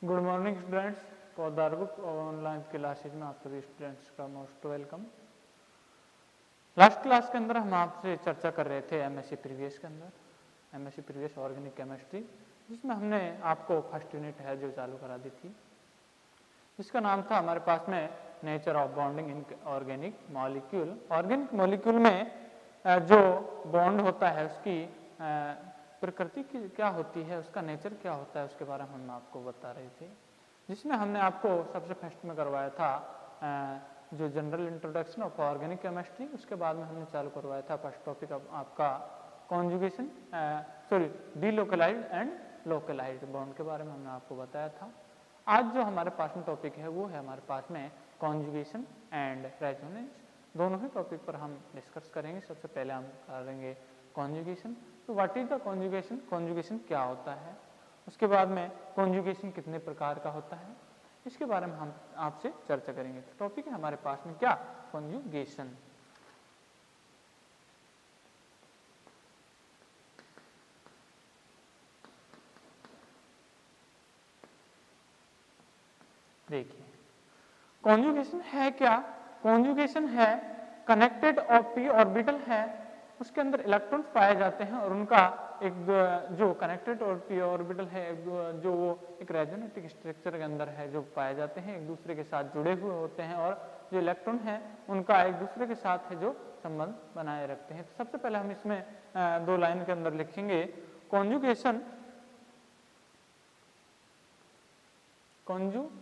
Good morning students. पौधार book online classes में आप सभी स्टूडेंट्स का मोस्ट वेलकम। लास्ट क्लास के अंदर हम आपसे चर्चा कर रहे थे एमएससी प्रीवियस के अंदर एमएससी प्रीवियस ऑर्गेनिक केमिस्ट्री, जिसमें हमने आपको फर्स्ट यूनिट है जो चालू करा दी थी, जिसका नाम था हमारे पास में nature of bonding in organic molecule. Organic molecule में जो बॉन्ड होता है उसकी प्रकृति की क्या होती है, उसका नेचर क्या होता है, उसके बारे में हम आपको बता रहे थे, जिसमें हमने आपको सबसे फर्स्ट में करवाया था जो general introduction of organic chemistry. उसके बाद में हमने चालू करवाया था फर्स्ट टॉपिक आपका conjugation delocalised and localised bond के बारे में हमने आपको बताया था। आज जो हमारे पास में टॉपिक है वो है हमारे पास में कॉन्जुगेशन एंड रेजोनेंस। दोनों ही टॉपिक पर हम डिस्कस करेंगे। सबसे पहले हम करेंगे कॉन्जुगेशन। तो what is the conjugation, conjugation क्या होता है, उसके बाद में कॉन्जुगेशन कितने प्रकार का होता है, इसके बारे में हम आपसे चर्चा करेंगे। तो टॉपिक है हमारे पास में क्या, कॉन्जुगेशन। देखिए कॉन्जुगेशन है क्या, कॉन्जुगेशन है कनेक्टेड और पी ऑर्बिटल है, उसके अंदर इलेक्ट्रॉन्स पाए जाते हैं और उनका एक जो कनेक्टेड और पी ऑर्बिटल है जो वो एक रेजोनेटिक स्ट्रक्चर के अंदर है जो पाए जाते हैं, एक दूसरे के साथ जुड़े हुए होते हैं और जो इलेक्ट्रॉन है उनका एक दूसरे के साथ है जो संबंध बनाए रखते हैं। तो सबसे पहले हम इसमें दो लाइन के अंदर लिखेंगे कॉन्जुगेशन, कॉन्जुगेशन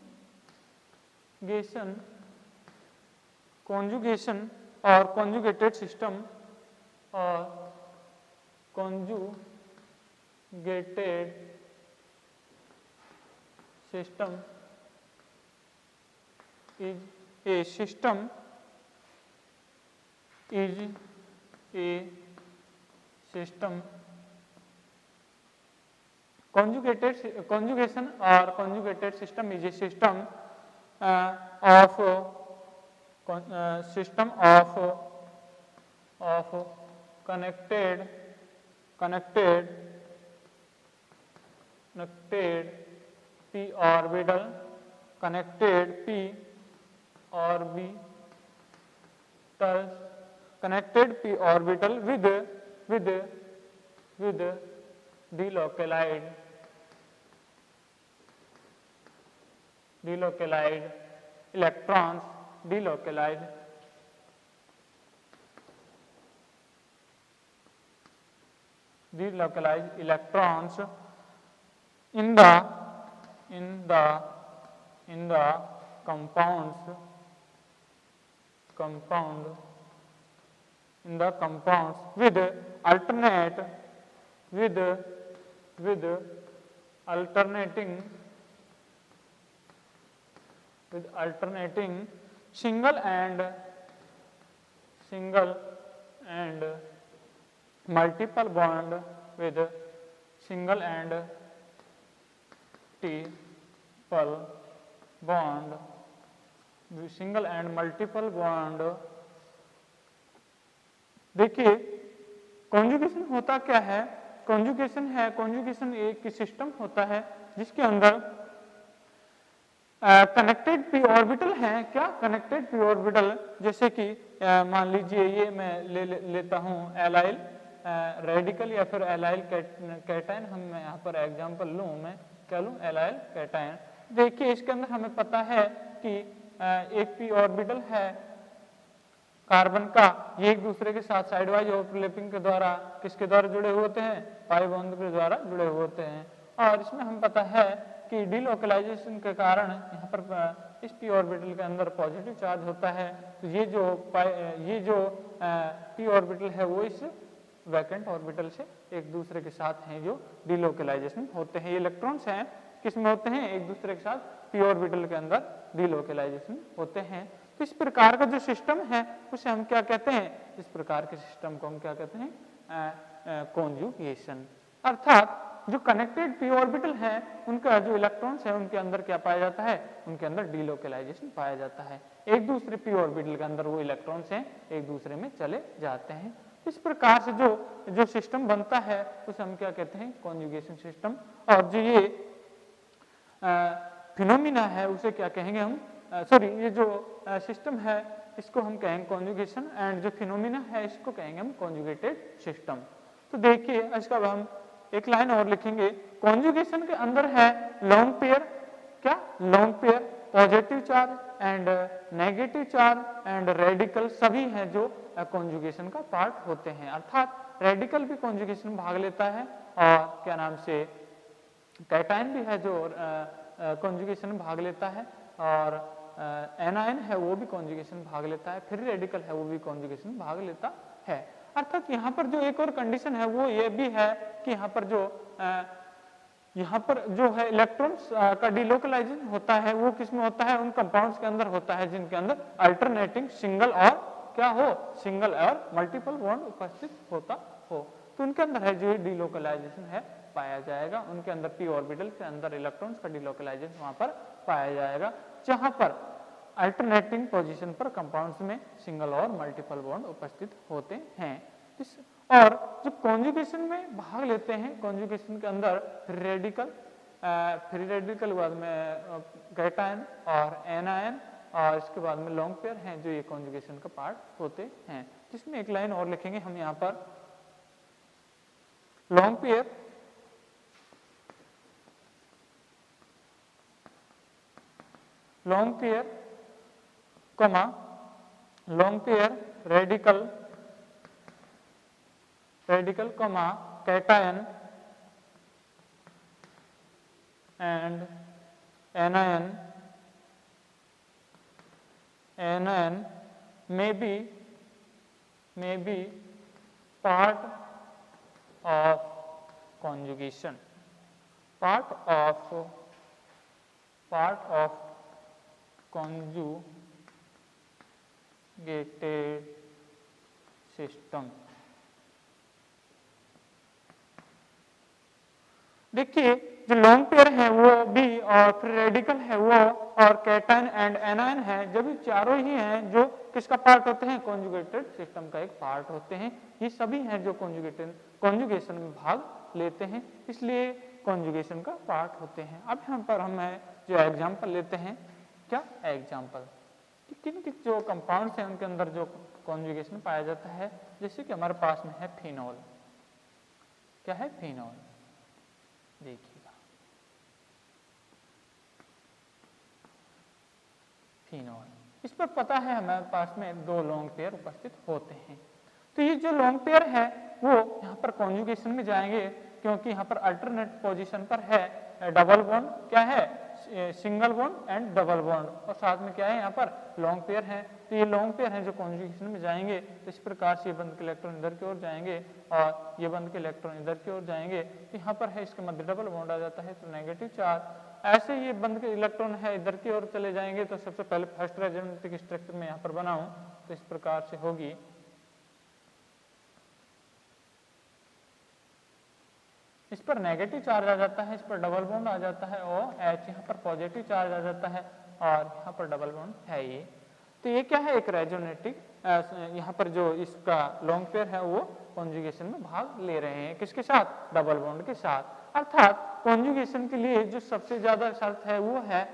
और कॉन्जुगेटेड सिस्टम और conjugated system is a system conjugation or conjugated system is a system of connected p orbital connected p orbital with delocalized electrons, delocalized electrons in the compounds with alternating single and multiple bond with single and multiple bond। देखिए conjugation होता क्या है, conjugation एक system होता है जिसके अंदर connected P orbital है। क्या कनेक्टेड पी ऑर्बिटल, जैसे कि मान लीजिए ये मैं लेता हूं एलाइल रेडिकल या फिर एलाइल कैटायन, हम यहाँ पर एग्जांपल लूं, मैं क्या लूं, एलाइल कैटायन। देखिए इसके अंदर हमें पता है कि एक पी ऑर्बिटल है कार्बन का, ये एक दूसरे के साथ साइड वाइज ओवरलैपिंग के द्वारा किसके द्वारा जुड़े हुए होते हैं, पाई बॉन्ड के द्वारा जुड़े हुए होते हैं। और इसमें हम पता है कि डीलोकलाइजेशन के कारण यहाँ पर इस पी ऑर्बिटल के अंदर पॉजिटिव चार्ज होता है। तो ये जो पी ऑर्बिटल है वो इस वैकेंट ऑर्बिटल से एक दूसरे के साथ हैं जो डीलोकलाइजेशन होते हैं। ये इलेक्ट्रॉन्स हैं किसमें होते हैं, एक दूसरे के साथ पी ऑर्बिटल के अंदर डीलोकलाइजेशन होते हैं। तो इस प्रकार का जो सिस्टम है उसे हम क्या कहते हैं, इस प्रकार के सिस्टम को हम क्या कहते हैं, कॉन्जुगेशन। अर्थात जो कनेक्टेड पी ऑर्बिटल है उनका जो इलेक्ट्रॉन्स है उनके अंदर क्या पाया जाता है, उनके अंदर डीलोकलाइजेशन पाया जाता है, एक दूसरे पी ऑर्बिटल के अंदर वो इलेक्ट्रॉन्स हैं एक दूसरे में चले जाते हैं। इस प्रकार से जो सिस्टम बनता है उसे हम क्या कहते हैं, कॉन्जुगेशन सिस्टम। और जो ये फिनोमिना है उसे क्या कहेंगे हम, सॉरी ये जो सिस्टम है इसको हम कहेंगे कॉन्जुगेशन, एंड जो फिनोमिना है इसको कहेंगे हम कॉन्जुगेटेड सिस्टम। तो देखिए इसका हम एक लाइन और लिखेंगे, कॉन्जुगेशन के अंदर है लॉन्ग पेयर, क्या long pair, positive charge and negative charge and radical सभी हैं जो कॉन्जुगेशन का पार्ट होते हैं, अर्थात रेडिकल भी कॉन्जुगेशन भाग लेता है और क्या नाम से कैटायन भी है जो कॉन्जुगेशन भाग लेता है, और एनायन है वो भी कॉन्जुगेशन भाग लेता है, फिर रेडिकल है वो भी कॉन्जुगेशन भाग लेता है। अर्थात यहाँ पर जो एक और कंडीशन है वो ये भी है कि यहाँ पर जो है इलेक्ट्रॉन्स का डिलोकलाइजेशन होता है वो किसमें होता है, उन कंपाउंड्स के अंदर होता है जिनके अंदर अल्टरनेटिंग सिंगल और क्या हो, सिंगल और मल्टीपल बॉन्ड उपस्थित होता हो, तो उनके अंदर है जो डिलोकलाइजेशन है पाया जाएगा, उनके अंदर पी ऑर्बिटल के अंदर इलेक्ट्रॉन्स का डिलोकलाइजेशन वहां पर पाया जाएगा, जहां पर अल्टरनेटिंग पोजीशन पर कंपाउंड्स में सिंगल और मल्टीपल बॉन्ड उपस्थित होते हैं। और जब कॉन्जुगेशन में भाग लेते हैं, कॉन्जुगेशन के अंदर फ्री रेडिकल बाद में कैटायन और एनायन और इसके बाद में लॉन्ग पेयर हैं जो ये कॉन्जुगेशन का पार्ट होते हैं, जिसमें एक लाइन और लिखेंगे हम यहाँ पर, long pair radical cation and anion may be part of conjugation, part of conjugated system। देखिए जो लॉन्ग पेयर है वो भी और फिर रेडिकल है वो और कैटायन एंड एनायन है, जब ये चारों ही हैं जो किसका पार्ट होते हैं, कॉन्जुगेटेड सिस्टम का एक पार्ट होते हैं, ये सभी हैं जो कॉन्जुगेशन में भाग लेते हैं, इसलिए कॉन्जुगेशन का पार्ट होते हैं। अब यहाँ पर हम जो एग्जाम्पल लेते हैं, क्या एग्जाम्पल कि किन किन जो कंपाउंड्स हैं उनके अंदर जो कॉन्जुगेशन पाया जाता है, जैसे कि हमारे पास में है फिनॉल, क्या है फिनॉल, देखिएगा फिनॉल, इस पर पता है हमारे पास में दो लॉन्ग पेयर उपस्थित होते हैं, तो ये जो लॉन्ग पेयर है वो यहाँ पर कॉन्जुगेशन में जाएंगे क्योंकि यहाँ पर अल्टरनेट पोजीशन पर है डबल बॉन्ड, क्या है single bond and double bond, और साथ में क्या है यहाँ पर लॉन्ग पेयर है, तो ये लॉन्ग पेयर हैं जो कॉन्जुगेशन में जाएंगे, तो इस प्रकार से ये बंद के इलेक्ट्रॉन इधर की ओर जाएंगे और ये बंद के इलेक्ट्रॉन इधर की ओर जाएंगे, तो यहाँ पर है इसके मध्य डबल बॉन्ड आ जाता है तो नेगेटिव चार्ज, ऐसे ये बंद के इलेक्ट्रॉन है इधर की ओर चले जाएंगे, तो सबसे पहले फर्स्ट रेजोनेटिक स्ट्रक्चर में यहाँ पर बनाऊं तो इस प्रकार से होगी, इस पर नेगेटिव चार्ज आ जाता है, इस पर डबल बॉन्ड आ जाता है और H यहाँ पर पॉजिटिव चार्ज आ जाता है और यहाँ पर डबल बॉन्ड है ये, तो ये क्या है एक रेजोनेटिक, यहाँ पर जो इसका लॉन्ग पेयर है वो कॉन्जुगेशन में भाग ले रहे हैं, किसके साथ, डबल बॉन्ड के साथ, अर्थात कॉन्जुगेशन के लिए जो सबसे ज्यादा शर्त है वो है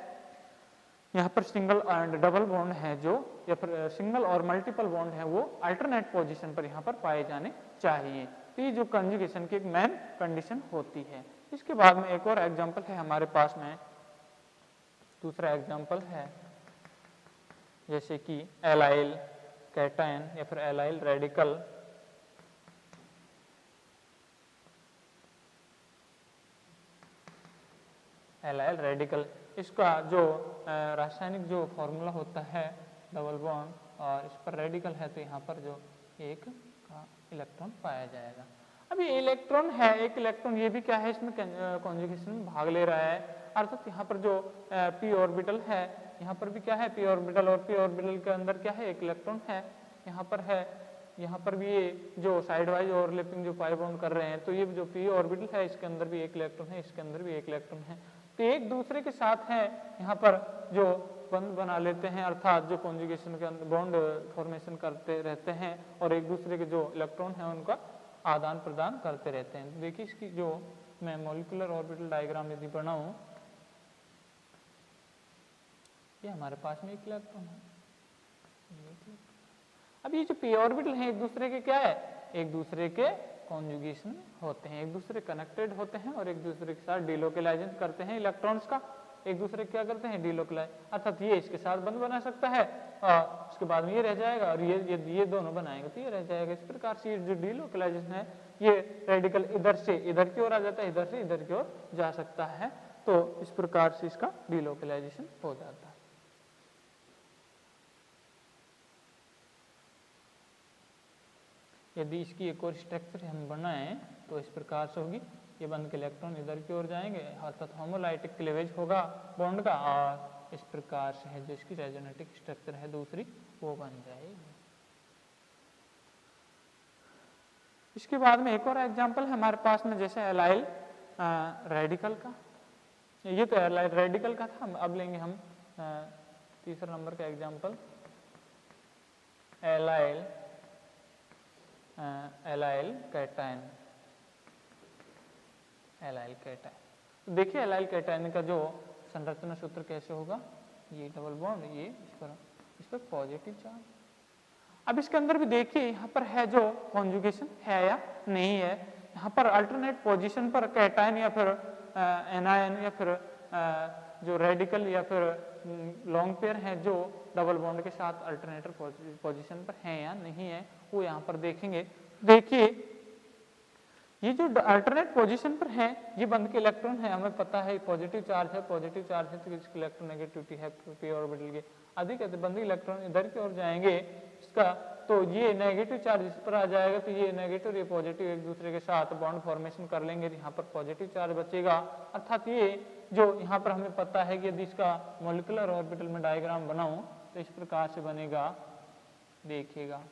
यहाँ पर सिंगल एंड डबल बॉन्ड है जो, या फिर सिंगल और मल्टीपल बॉन्ड है वो अल्टरनेट पोजीशन पर यहाँ पर पाए जाने चाहिए, तो ये जो कंजुगेशन की एक मेन कंडीशन होती है। इसके बाद में एक और एग्जांपल है हमारे पास में, दूसरा एग्जांपल है जैसे कि एलाइल कैटायन या फिर एलाइल रेडिकल, एलाइल रेडिकल, इसका जो रासायनिक जो फॉर्मूला होता है डबल बॉन्ड और इस पर रेडिकल है तो यहाँ पर जो एक का इलेक्ट्रॉन पाया जाएगा। अब ये इलेक्ट्रॉन है, एक इलेक्ट्रॉन ये भी क्या है इसमें कॉन्जुगेशन में भाग ले रहा है, अर्थात यहाँ पर जो पी ऑर्बिटल है यहाँ पर भी क्या है पी ऑर्बिटल, और पी ऑर्बिटल के अंदर क्या है एक इलेक्ट्रॉन है, यहाँ पर है, यहाँ पर भी ये जो साइड वाइज ओवरलैपिंग जो पाई बॉन्ड कर रहे हैं, तो ये जो पी ऑर्बिटल है इसके अंदर भी एक इलेक्ट्रॉन है, इसके अंदर भी एक इलेक्ट्रॉन है, तो एक दूसरे के साथ है यहाँ पर जो बंध बना लेते हैं, अर्थात जो कॉन्जुगेशन के अंदर बॉन्ड फॉर्मेशन करते रहते हैं और एक दूसरे के जो इलेक्ट्रॉन है उनका आदान प्रदान करते रहते हैं। देखिए इसकी जो मैं मॉलिक्यूलर ऑर्बिटल डायग्राम यदि बनाऊं ये हमारे पास में एक इलेक्ट्रॉन है। अब ये जो पी ऑर्बिटल हैं एक दूसरे के क्या है, एक दूसरे के कॉन्जुगेशन में होते हैं, एक दूसरे कनेक्टेड होते हैं और एक दूसरे के साथ डिलोकलाइजेशन करते हैं इलेक्ट्रॉन्स का, एक दूसरे क्या करते हैं डिलोकलाइज, अर्थात ये इसके साथ बंद बना सकता है और उसके बाद में ये रह जाएगा और ये दोनों बनाएंगे तो ये रह जाएगा। इस प्रकार से ये जो डिलोकलाइजेशन है ये रेडिकल इधर से इधर की ओर आ जाता है, इधर से इधर की ओर जा सकता है, तो इस प्रकार से इसका डिलोकलाइजेशन हो जाता है। यदि इसकी एक और स्ट्रक्चर हम बनाएं तो इस प्रकार से होगी, ये बंद के इलेक्ट्रॉन इधर की ओर जाएंगे अर्थात होमोलाइटिक क्लीवेज होगा बॉन्ड का और इस प्रकार से है जो इसकी रेजोनेटिक स्ट्रक्चर है दूसरी वो बन जाएगी। इसके बाद में एक और एग्जांपल है हमारे पास में जैसे एलाइल रेडिकल का, ये तो एलाइल रेडिकल का था, अब लेंगे हम तीसरा नंबर का example allyl cation. Allyl cation, देखिए एलाइल कैटायन का जो संरचना सूत्र कैसे होगा, ये डबल बॉन्ड, ये इस पर पॉजिटिव चार्ज। अब इसके अंदर भी देखिए यहाँ पर है जो कॉन्जुगेशन है या नहीं है, यहाँ पर अल्टरनेट पोजीशन पर कैटायन या फिर एनायन या फिर जो रेडिकल या फिर लॉन्ग पेयर है जो डबल बॉन्ड के साथ अल्टरनेटर पोजीशन पर है या नहीं है वो यहाँ पर देखेंगे। देखिए ये जो अल्टरनेट पोजीशन पर है ये बंद के इलेक्ट्रॉन है, हमें पता है पॉजिटिव चार्ज है, पॉजिटिव चार्ज है तो इसकी इलेक्ट्रोनेगेटिविटी है पी ऑर्बिटल की अधिक है, तो बंद इलेक्ट्रॉन इधर की ओर जाएंगे इसका, तो ये नेगेटिव चार्ज इस पर आ जाएगा तो ये नेगेटिव और ये पॉजिटिव एक दूसरे के साथ बॉन्ड फॉर्मेशन कर लेंगे, यहाँ पर पॉजिटिव चार्ज बचेगा। अर्थात ये जो यहाँ पर हमें पता है कि यदि इसका मॉलिक्यूलर ऑर्बिटल में डायग्राम बनाऊं तो इस प्रकार से बनेगा, देखिएगा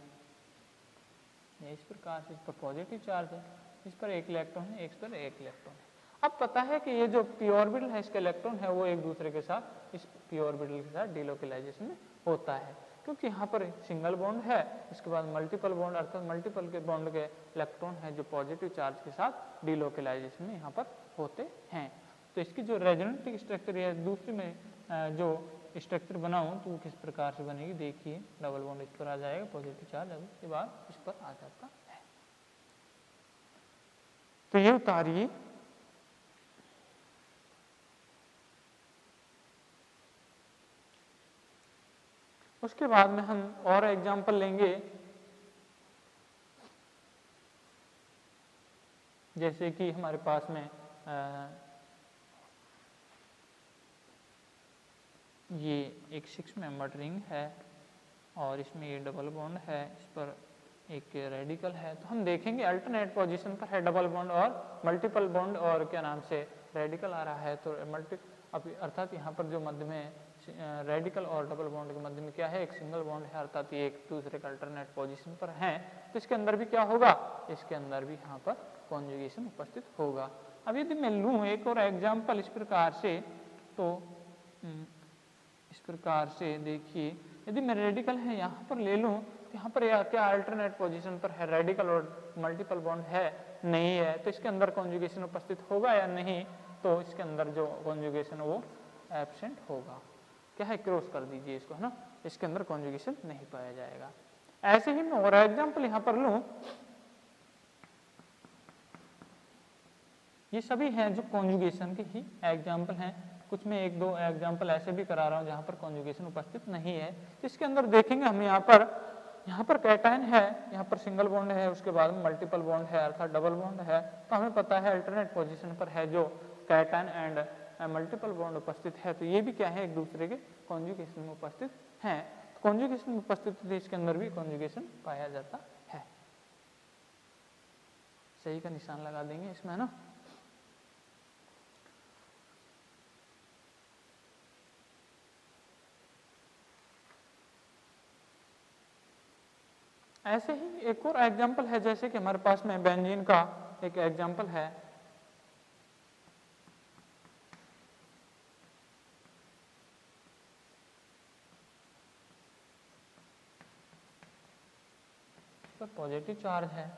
इस प्रकार से, इस पर पॉजिटिव चार्ज है, इस पर एक इलेक्ट्रॉन है, इस पर एक इलेक्ट्रॉन है। अब पता है कि ये जो पी ऑर्बिटल है इसका इलेक्ट्रॉन है वो एक दूसरे के साथ इस पी ऑर्बिटल के साथ डिलोकलाइजेशन में होता है, क्योंकि यहाँ पर सिंगल बॉन्ड है, इसके बाद मल्टीपल बॉन्ड अर्थात मल्टीपल के बॉन्ड के इलेक्ट्रॉन है जो पॉजिटिव चार्ज के साथ डिलोकलाइजेशन में यहाँ पर होते हैं। तो इसकी जो रेजोनेटिक स्ट्रक्चर है दूसरी में जो स्ट्रक्चर बनाऊं तो किस प्रकार से बनेगी, देखिए डबल बॉन्ड इस पर आ जाएगा, पॉजिटिव चार्ज उसके बाद इस पर आ जाता है। तो ये उतारिए, उसके बाद में हम और एग्जांपल लेंगे जैसे कि हमारे पास में ये एक 6 मेंबर्ड रिंग है और इसमें ये डबल बॉन्ड है, इस पर एक रेडिकल है, तो हम देखेंगे अल्टरनेट पोजीशन पर है डबल बॉन्ड और मल्टीपल बॉन्ड और क्या नाम से रेडिकल आ रहा है, तो अर्थात यहाँ पर जो मध्य में रेडिकल और डबल बॉन्ड के मध्य में क्या है, एक सिंगल बॉन्ड है, अर्थात ये एक दूसरे का अल्टरनेट पोजीशन पर है, तो इसके अंदर भी क्या होगा, इसके अंदर भी यहाँ पर कॉन्जुगेशन उपस्थित होगा। अब यदि मैं लूँ एक और एग्जाम्पल इस प्रकार से, तो इस प्रकार से देखिए यदि मैं रेडिकल है यहाँ पर ले लूँ तो यहाँ पर क्या अल्टरनेट पोजीशन पर है, रेडिकल और मल्टीपल बॉन्ड है नहीं है, तो इसके अंदर कॉन्जुगेशन उपस्थित होगा या नहीं, तो इसके अंदर जो कॉन्जुगेशन है वो एब्सेंट होगा, क्या है क्रॉस कर दीजिए इसको, है ना, इसके अंदर कॉन्जुगेशन नहीं पाया जाएगा। ऐसे ही मैं और एग्जाम्पल यहाँ पर लूँ, ये सभी हैं जो कॉन्जुगेशन के ही एग्जाम्पल हैं, कुछ में एक दो एग्जाम्पल ऐसे भी करा रहा हूँ जहाँ पर कॉन्जुगेशन उपस्थित नहीं है, तो इसके अंदर देखेंगे हम यहाँ पर कैटायन है, यहाँ पर सिंगल बॉन्ड है, उसके बाद में मल्टीपल बॉन्ड है अर्थात डबल बॉन्ड है, तो हमें पता है अल्टरनेट पोजीशन पर है जो कैटायन एंड मल्टीपल बॉन्ड उपस्थित है, तो ये भी क्या है एक दूसरे के कॉन्जुगेशन में उपस्थित हैं, तो कॉन्जुगेशन में उपस्थित है इसके अंदर भी कॉन्जुगेशन पाया जाता है। सही का निशान लगा देंगे इसमें, है ना। ऐसे ही एक और एग्जाम्पल है जैसे कि हमारे पास में बेंजीन का एक एग्जाम्पल है, पर पॉजिटिव चार्ज है,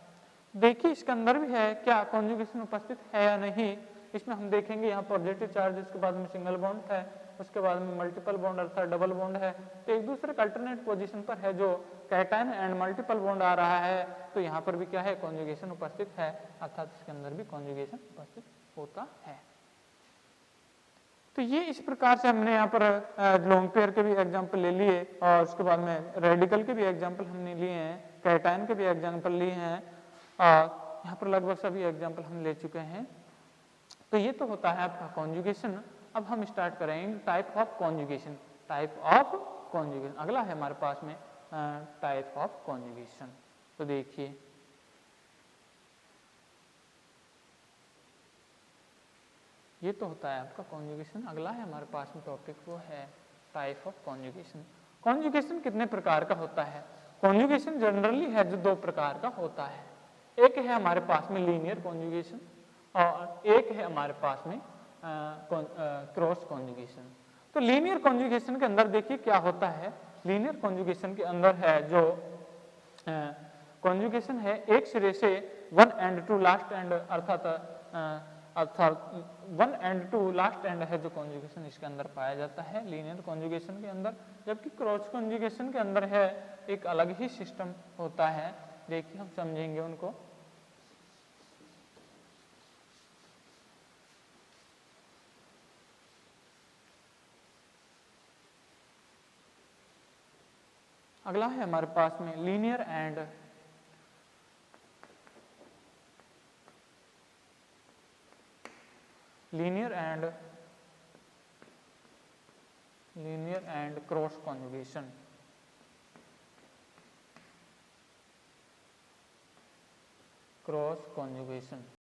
देखिए इसके अंदर भी है क्या कॉन्जुगेशन उपस्थित है या नहीं, इसमें हम देखेंगे यहाँ पॉजिटिव चार्ज, इसके बाद में सिंगल बॉन्ड है, उसके बाद में मल्टीपल बॉन्ड अर्थात डबल बॉन्ड है, तो एक दूसरे का अल्टरनेट पोजीशन पर है जो कैटायन एंड मल्टीपल बॉन्ड आ रहा है, तो यहाँ पर भी क्या है, कॉन्जुगेशन उपस्थित है, अर्थात इसके अंदर भी कॉन्जुगेशन उपस्थित होता है। तो ये इस प्रकार से हमने यहाँ पर लोन पेयर के भी एग्जाम्पल ले लिए और उसके बाद में रेडिकल के भी एग्जाम्पल हमने लिए हैं, कैटायन के भी एग्जाम्पल लिए हैं और यहाँ पर लगभग सभी एग्जाम्पल हम ले चुके हैं। तो ये तो होता है आपका कॉन्जुगेशन। अब हम स्टार्ट करेंगे type of conjugation. Type of conjugation अगला है हमारे पास में टाइप ऑफ कॉन्जुगेशन। तो देखिए ये तो होता है आपका कॉन्जुगेशन। अगला है हमारे पास में टॉपिक वो है टाइप ऑफ कॉन्जुगेशन। कॉन्जुगेशन कितने प्रकार का होता है? कॉन्जुगेशन जनरली है जो दो प्रकार का होता है, एक है हमारे पास में लीनियर कॉन्जुगेशन और एक है हमारे पास में क्रॉस कॉन्जुगेशन। तो लीनियर कॉन्जुगेशन के अंदर देखिए क्या होता है, लीनियर कॉन्जुगेशन के अंदर है जो कॉन्जुगेशन है एक सिरे से one end to last end अर्थात one end to last end है जो कॉन्जुगेशन इसके अंदर पाया जाता है लीनियर कॉन्जुगेशन के अंदर। जबकि क्रॉस कॉन्जुगेशन के अंदर है एक अलग ही सिस्टम होता है, देखिए हम समझेंगे उनको। अगला है हमारे पास में linear and cross conjugation. Cross conjugation